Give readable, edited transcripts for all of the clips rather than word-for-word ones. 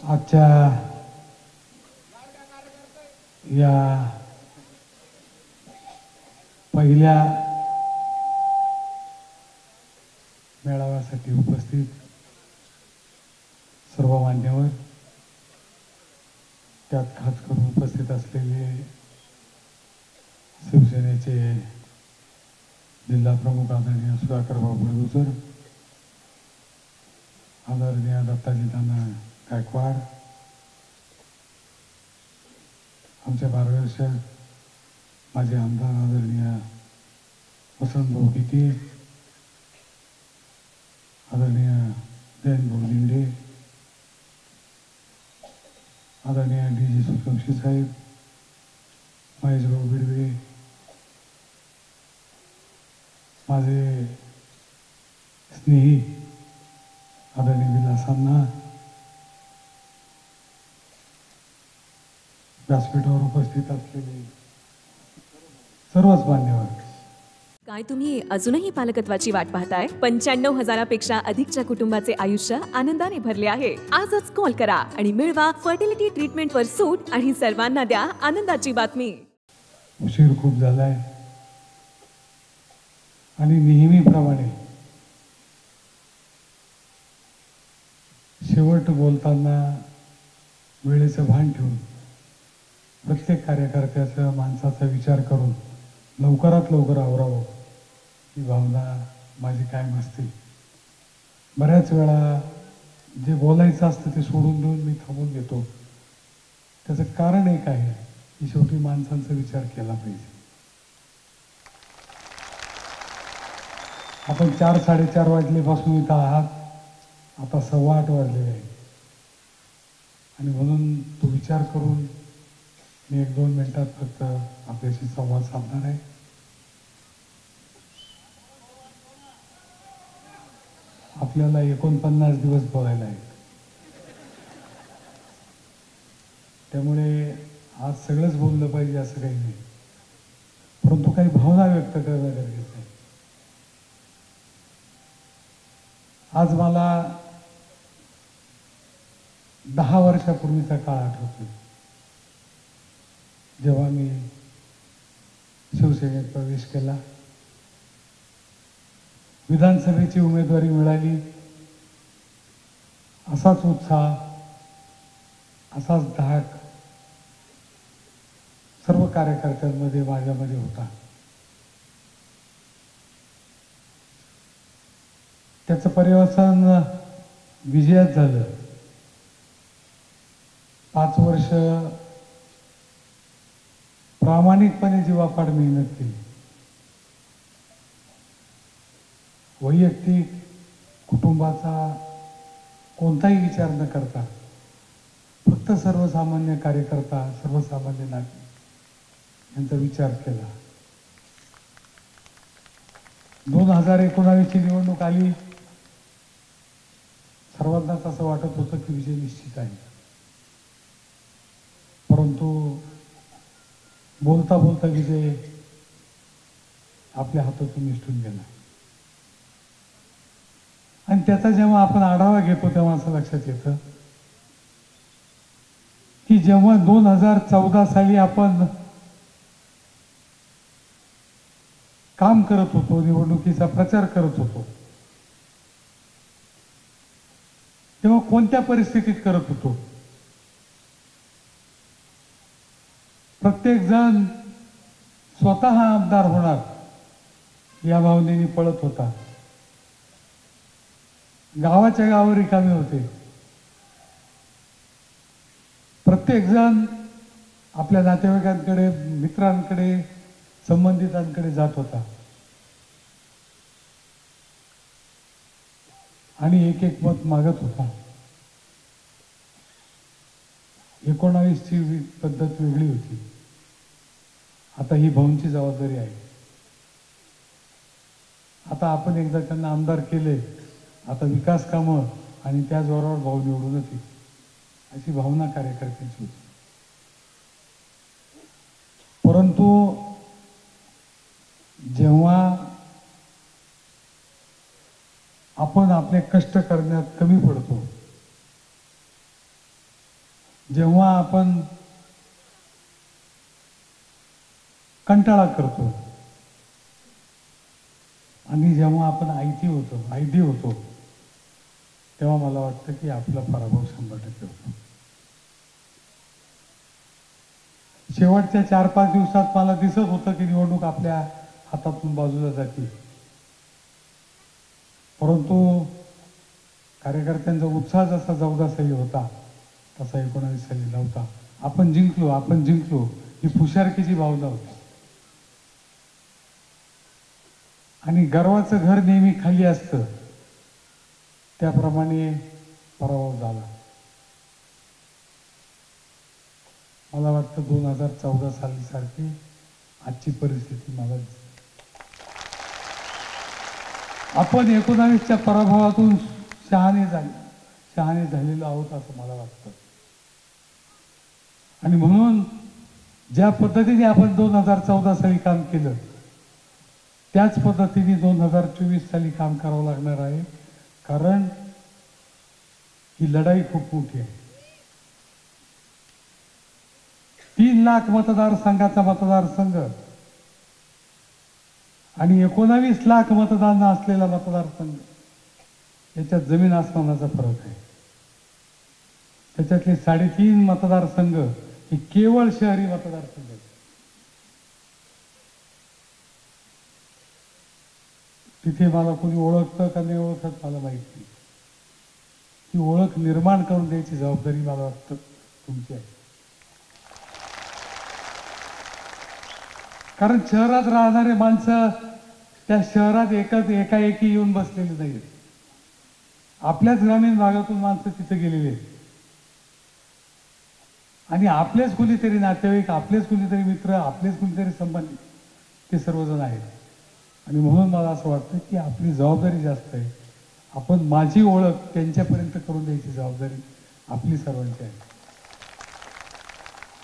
आजच्या या पहिल्या मेळाव्यासाठी उपस्थित सर्व मान्यवर, त्यात खास करून उपस्थित असलेले शिवसेनेचे जिल्हा प्रमुख आदरणीय सुधाकर बाबू गुजर, आदरणीय दत्ताजी नाना गायकवाड, आमचे मार्गदर्शक माझे आमदार आदरणीय वसंत भाऊ गीते, आदरणीय जयंत भाऊ दिंडे, आदरणीय डी.जी. सूर्यवंशी साहेब, महेश भाऊ बिडवे, माझे स्नेही आदरणीय विलासांना, व्यासपीठावर उपस्थित असलेले सर्वच मान्यवर. काय तुम्ही अजूनही पालकत्वाची वाट पाहताय? 95,000पेक्षा अधिकच्या कुटुंबाचे आयुष्य आनंदाने भरले आहे. आजच कॉल करा आणि मिळवा फर्टिलिटी ट्रीटमेंटवर सूट आणि सर्वांना द्या आनंदाची बातमी. उशीर खूप झालाय आणि नेहमीप्रमाणे शेवट बोलताना वेळेचं भान ठेवून प्रत्येक कार्यकर्त्याचा माणसाचा विचार करून लवकरात लवकर आवरावं ही भावना माझी कायम असते. बऱ्याच वेळा जे बोलायचं असतं ते सोडून देऊन मी थांबून घेतो. त्याचं कारण एक आहे की शेवटी माणसांचा विचार केला पाहिजे. आपण 4-4:30 वाजल्यापासून इथं आहात, आता 8:15 वाजलेले आहे आणि म्हणून तो विचार करून मी 1-2 मिनिटात फक्त आपल्याशी संवाद साधणार आहे. आपल्याला 49 दिवस बोलायला आहेत, त्यामुळे आज सगळंच बोललं पाहिजे असं काही नाही, परंतु काही भावना व्यक्त करणं गरजेचं आहे. आज मला 10 वर्षापूर्वीचा काळ आठवतो, जेव्हा मी शिवसेनेत प्रवेश केला. विधानसभेची उमेदवारी मिळाली. असाच उत्साह, असाच धाक सर्व कार्यकर्त्यांमध्ये माझ्यामध्ये होता. त्याचं पर्यवसान विजयात झालं. 5 वर्ष प्रामाणिकपणे जीवापाड मेहनत केली. वैयक्तिक कुटुंबाचा कोणताही विचार न करता फक्त सर्वसामान्य कार्यकर्ता, सर्वसामान्य नागरिक यांचा विचार केला. 2019ची निवडणूक आली. सर्वांनाच असं वाटत होतं की विजय निश्चित आहे, परंतु बोलता बोलता विजय आपल्या हातातून निसटून गेला. आणि त्याचा जेव्हा आपण आढावा घेतो तेव्हा असं लक्षात येतं की जेव्हा 2014 साली आपण काम करत होतो, निवडणुकीचा प्रचार करत होतो, तेव्हा कोणत्या परिस्थितीत करत होतो? प्रत्येक जण स्वतः आमदार होणार या भावनेने पळत होता. गावाच्या गाव रिकामे होते. प्रत्येक जण आपल्या नातेवाईकांकडे, मित्रांकडे, संबंधितांकडे जात होता आणि एक एक मत मागत होता. 19ची पद्धत वेगळी होती. आता ही भाऊंची जबाबदारी आहे. आता आपण एकदा त्यांना आमदार केले, आता विकास कामं आणि त्या जोरावर भाऊ निवडूनच येईल अशी भावना कार्यकर्त्यांची होती. परंतु जेव्हा आपण आपले कष्ट करण्यात कमी पडतो जेव्हा आपण कंटाळा करतो आणि जेव्हा आपण आयदी होतो तेव्हा मला वाटतं की आपला पराभव 100% होतो. शेवटच्या 4-5 दिवसात मला दिसत होतं की निवडणूक आपल्या हातातून बाजूला जाते, परंतु कार्यकर्त्यांचा उत्साह जसा 14 साली होता तसा 19 साली नव्हता. आपण जिंकलो ही फुशारकीची भावना होती आणि गर्वाचं घर नेहमी खाली असतं, त्याप्रमाणे पराभव झाला. मला वाटतं 2014 साली सारखी आजची परिस्थिती मला दिसते. आपण 19च्या पराभवातून शहाणे झालेलो आहोत असं मला वाटतं. आणि म्हणून ज्या पद्धतीने आपण 2014 साली काम केलं त्याच पद्धतीने 2024 साली काम करावं लागणार आहे, कारण ही लढाई खूप मोठी आहे. 3 लाख मतदारसंघाचा मतदारसंघ आणि 19 लाख मतदान असलेला मतदारसंघ याच्यात जमीन आसमानाचा फरक आहे. त्याच्यातले 3.5 मतदारसंघ हे केवळ शहरी मतदारसंघ आहेत. तिथे मला कोणी ओळखतं का नाही ओळखत मला माहित नाही. ती ओळख निर्माण करून द्यायची जबाबदारी मला वाटतं तुमची आहे. कारण शहरात राहणारे माणसं त्या शहरात एकाएकी येऊन बसलेले नाहीत. आपल्याच ग्रामीण भागातून माणसं तिथे गेलेली आहेत आणि आपलेच कुणीतरी नातेवाईक, आपलेच कुणीतरी मित्र, आपलेच कुणीतरी संबंधित ते सर्वजण आहेत. आणि म्हणून मला असं वाटतं की आपली जबाबदारी जास्त आहे. आपण माझी ओळख त्यांच्यापर्यंत करून द्यायची जबाबदारी आपली सर्वांची आहे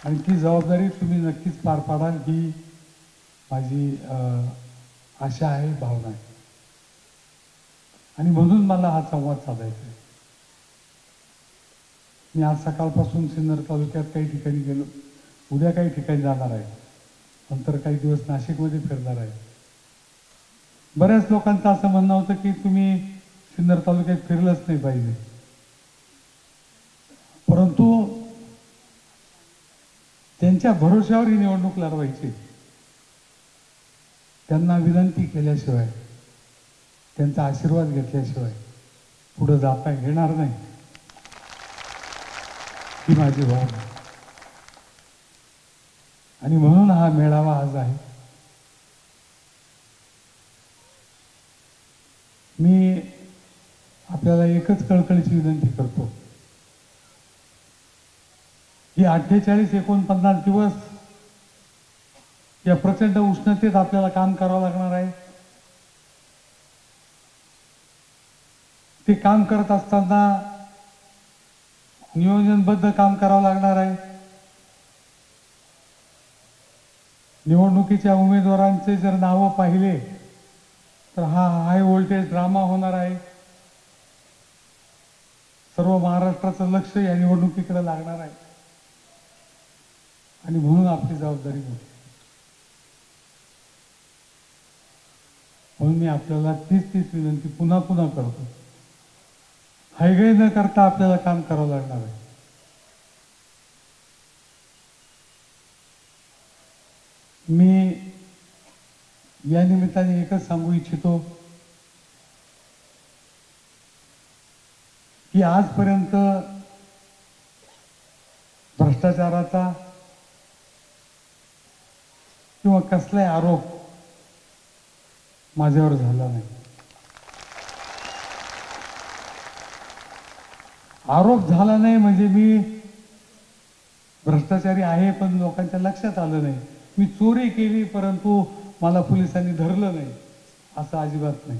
आणि ती जबाबदारी तुम्ही नक्कीच पार पाडाल ही माझी आशा आहे, भावना आहे. आणि म्हणून मला हा संवाद साधायचा आहे. मी आज सकाळपासून सिन्नर तालुक्यात काही ठिकाणी गेलो, उद्या काही ठिकाणी जाणार आहे, नंतर काही दिवस नाशिकमध्ये फिरणार आहे. बऱ्याच लोकांचं असं म्हणणं होतं की तुम्ही सिन्नर तालुक्यात फिरलंच नाही पाहिजे, परंतु त्यांच्या भरोश्यावर ही निवडणूक लढवायची. त्यांना विनंती केल्याशिवाय, त्यांचा आशीर्वाद घेतल्याशिवाय पुढे जाता येणार नाही ही माझी भावना. आणि म्हणून हा मेळावा आज आहे. मी आपल्याला एकच कळकळीची विनंती करतो की 48-49 दिवस या प्रचंड उष्णतेत आपल्याला काम करावं लागणार आहे. ते काम करत असताना नियोजनबद्ध काम करावं लागणार आहे. निवडणुकीच्या उमेदवारांचे जर नावं पाहिले तर हा हाय व्होल्टेज ड्रामा होणार आहे. सर्व महाराष्ट्राचं लक्ष या निवडणुकीकडे लागणार आहे आणि म्हणून आपली जबाबदारी मोठी. म्हणून मी आपल्याला तीच विनंती पुन्हा करतो. हायगय न करता आपल्याला काम करावं लागणार आहे. मी या निमित्ताने एकच सांगू इच्छितो की आजपर्यंत भ्रष्टाचाराचा किंवा कसलाही आरोप माझ्यावर झाला नाही. आरोप झाला नाही म्हणजे मी भ्रष्टाचारी आहे पण लोकांच्या लक्षात आलं नाही. मी चोरी केली परंतु मला पोलिसांनी धरलं नाही असं अजिबात नाही.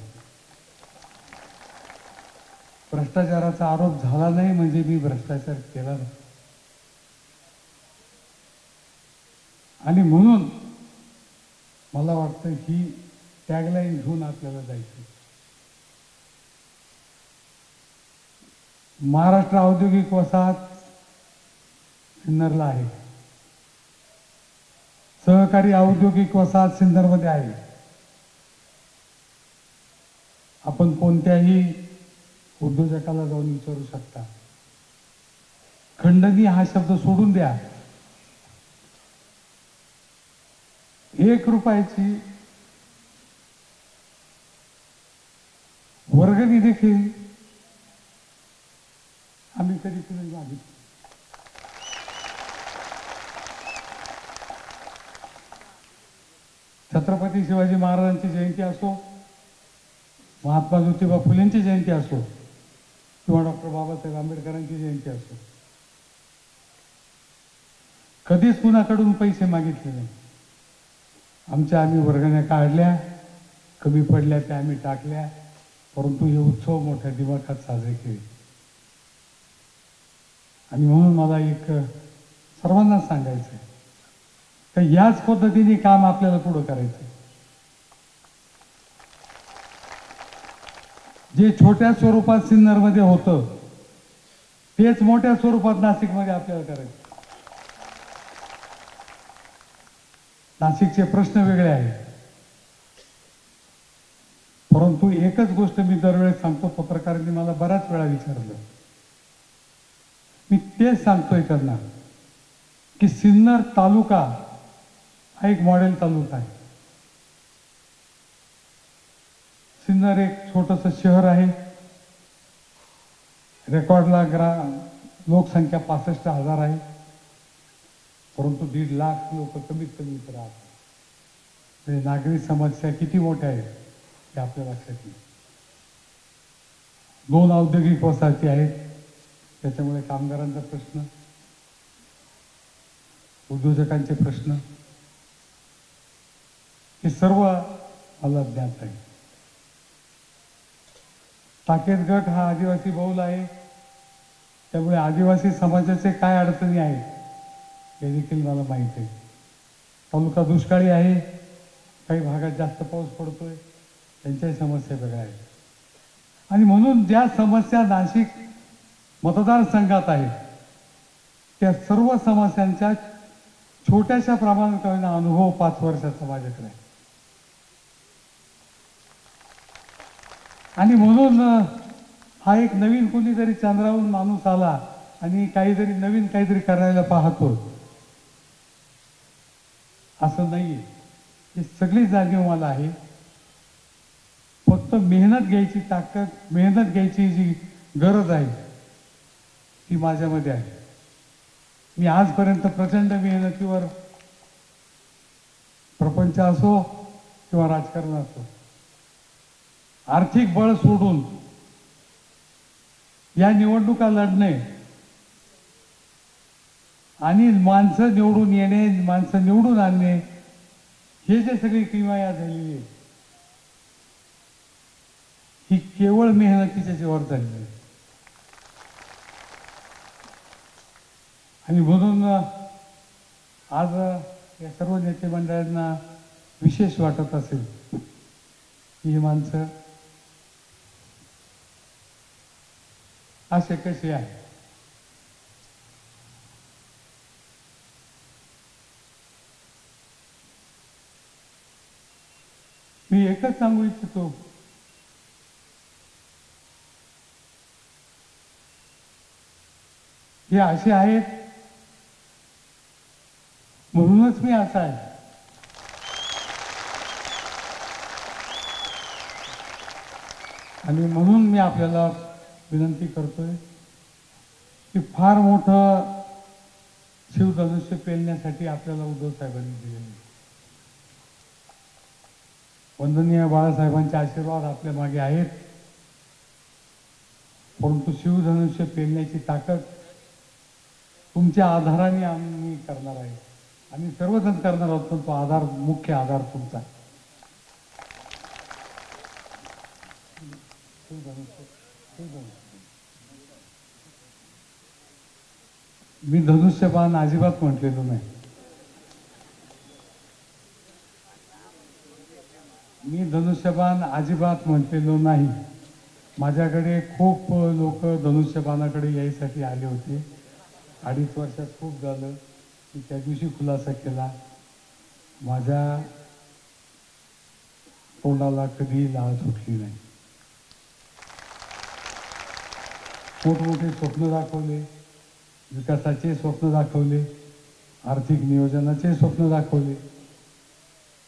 भ्रष्टाचाराचा आरोप झाला नाही म्हणजे मी भ्रष्टाचार केला नाही. आणि म्हणून मला वाटतं ही टॅगलाईन घेऊन आपल्याला जायचं. महाराष्ट्र औद्योगिक वसाहत सिन्नरला आहे, सहकारी औद्योगिक वसाहत सिन्नरमध्ये आहे. आपण कोणत्याही उद्योजकाला जाऊन विचारू शकता. खंडणी हा शब्द सोडून द्या. 1 रुपयाची वर्गणी देखील आम्ही कधी कुणी मागितली. छत्रपती शिवाजी महाराजांची जयंती असो, महात्मा ज्योतिबा फुलेंची जयंती असो किंवा डॉक्टर बाबासाहेब आंबेडकरांची जयंती असो, कधीच कुणाकडून पैसे मागितले नाही. आम्ही वर्गण्या काढल्या, कमी पडल्या त्या आम्ही टाकल्या, परंतु हे उत्सव मोठ्या दिमाखात साजरे केले. आणि म्हणून मला एक सर्वांना सांगायचं आहे तर याच पद्धतीने काम आपल्याला पुढे करायचं. जे छोट्या स्वरूपात सिन्नरमध्ये होतं तेच मोठ्या स्वरूपात नाशिकमध्ये आपल्याला करायचं. नाशिकचे प्रश्न वेगळे आहेत, परंतु एकच गोष्ट मी दरवेळेस सांगतो, पत्रकारांनी मला बऱ्याच वेळा विचारलं, मी तेच सांगतोय त्यांना की सिन्नर तालुका हा एक मॉडेल तालुका आहे. सिन्नर एक छोटंसं शहर आहे. रेकॉर्डला लोकसंख्या 65,000 आहे, परंतु 1.5 लाख लोक कमीत कमी इथे राहतात. म्हणजे नागरी समस्या किती मोठ्या आहेत हे आपल्या लक्षात येईल. 2 औद्योगिक वसाहती आहेत, त्याच्यामुळे कामगारांचा प्रश्न, उद्योजकांचे प्रश्न हे सर्व मला ज्ञात आहे. साकेत गट हा आदिवासी बहुल आहे, त्यामुळे आदिवासी समाजाचे काय अडचणी आहेत हे देखील मला माहीत आहे. तालुका दुष्काळी आहे, काही भागात जास्त पाऊस पडतोय, त्यांच्याही समस्या वेगळ्या आहेत. आणि म्हणून ज्या समस्या नाशिक मतदारसंघात आहेत त्या सर्व समस्यांच्या छोट्याशा प्रमाणात अनुभव 5 वर्षाचा माझ्याकडे आहे. आणि म्हणून हा एक नवीन कोणीतरी चंद्रावरून माणूस आला आणि नवीन काहीतरी करायला पाहतो असं नाहीये. ही सगळी जाणीव मला आहे. फक्त मेहनत घ्यायची ताकद, मेहनत घ्यायची जी गरज आहे ती माझ्यामध्ये आहे. मी आजपर्यंत प्रचंड मेहनतीवर प्रपंच असो किंवा राजकारण असो, आर्थिक बळ सोडून या निवडणुका लढणे आणि माणसं निवडून येणे, माणसं निवडून आणणे, हे जे सगळी किमया झालेली आहे ही केवळ मेहनतीच्या जीवावर झालेली आहे. आणि म्हणून आज या सर्व नेते मंडळांना विशेष वाटत असेल की ही माणसं असे कसे आहे. मी एकच सांगू इच्छितो, हे असे आहेत म्हणूनच मी असा आहे. आणि म्हणून मी आपल्याला विनंती करतोय की फार मोठं शिवधनुष्य पेलण्यासाठी आपल्याला उद्धव साहेबांनी दिलेले. वंदनीय बाळासाहेबांचे आशीर्वाद आपल्या मागे आहेत, परंतु शिवधनुष्य पेलण्याची ताकद तुमच्या आधाराने आम्ही करणार आहे. आम्ही सर्वजण करणार आहोत, पण तो आधार, मुख्य आधार तुमचा. मी धनुष्यबाण अजिबात म्हटलेलो नाही. मी धनुष्यबाण अजिबात म्हटलेलो नाही. माझ्याकडे खूप लोक धनुष्यबाणाकडे यायसाठी आले होते, 2.5 वर्षात खूप झालं की त्या दिवशी खुलासा केला, माझ्या तोंडाला कधीही लाळ सुटली नाही. मोठमोठे स्वप्न दाखवले, विकासाचे स्वप्न दाखवले, आर्थिक नियोजनाचे स्वप्न दाखवले,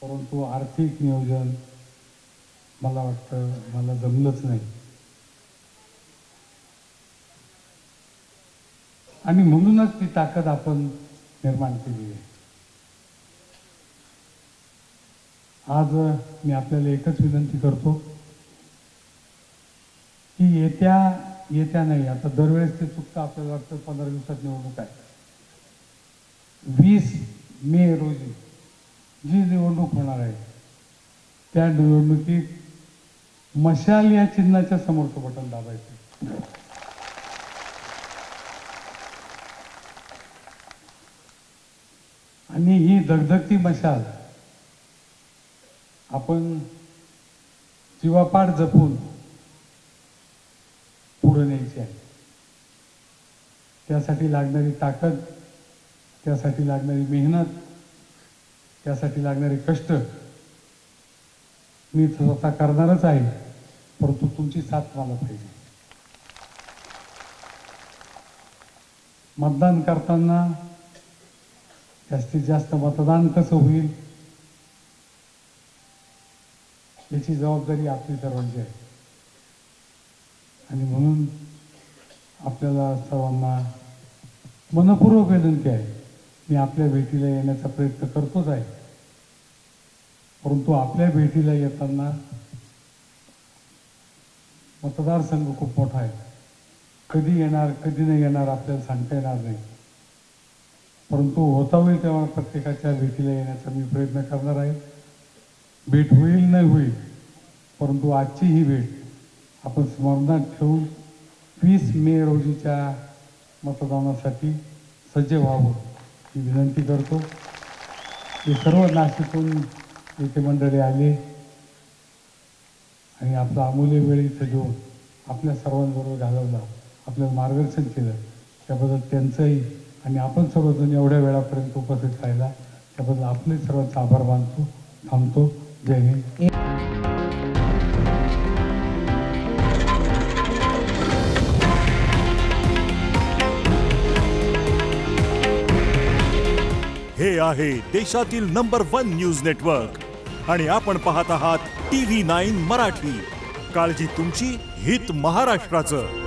परंतु आर्थिक नियोजन मला वाटतं मला जमलंच नाही. आणि म्हणूनच ती ताकद आपण निर्माण केली आहे. आज मी आपल्याला एकच विनंती करतो की येत्या नाही, आता दरवेळेस ते चुकतं, आपल्याला वाटतं 15 दिवसात निवडणूक आहे. 20 मे रोजी जी निवडणूक होणार आहे त्या निवडणुकीत मशाल या चिन्हाच्या समोरचं बटन दाबायचं. आणि ही धगधगती मशाल आपण जीवापाड जपून पुढे न्यायची आहे. त्यासाठी लागणारी ताकद, त्यासाठी लागणारी मेहनत, त्यासाठी लागणारे कष्ट मी स्वतः करणारच आहे, परंतु तुमची साथ मला पाहिजे. मतदान करताना जास्तीत जास्त मतदान कसं होईल याची जबाबदारी आपली सर्वांची आहे. आणि म्हणून आपल्याला सर्वांना मनपूर्वक विनंती आहे, मी आपल्या भेटीला येण्याचा प्रयत्न करतोच आहे, परंतु आपल्या भेटीला येताना मतदारसंघ खूप मोठा आहे. कधी येणार कधी नाही येणार आपल्याला सांगता येणार नाही, परंतु होता होईल तेव्हा प्रत्येकाच्या भेटीला येण्याचा मी प्रयत्न करणार आहे. भेट होईल नाही होईल, परंतु आजची ही भेट आपण स्मरणात ठेवून 20 मे रोजीच्या मतदानासाठी सज्ज व्हावं ही विनंती करतो. हे सर्व नाशिकहून येथे मंडळी आले आणि आपला अमूल्य वेळ इथं देऊन आपल्या सर्वांबरोबर घालवला, आपल्याला मार्गदर्शन केलं, त्याबद्दल त्यांचंही आणि आपण सर्वजण एवढ्या वेळापर्यंत उपस्थित राहिला त्याबद्दल आपले सर्वांचा आभार मानतो. थांबतो. जय हिंद. हे आहे देशातील नंबर 1 न्यूज नेटवर्क आणि आपण पाहत आहात TV9 मराठी. काळजी तुमची, हित महाराष्ट्राचं.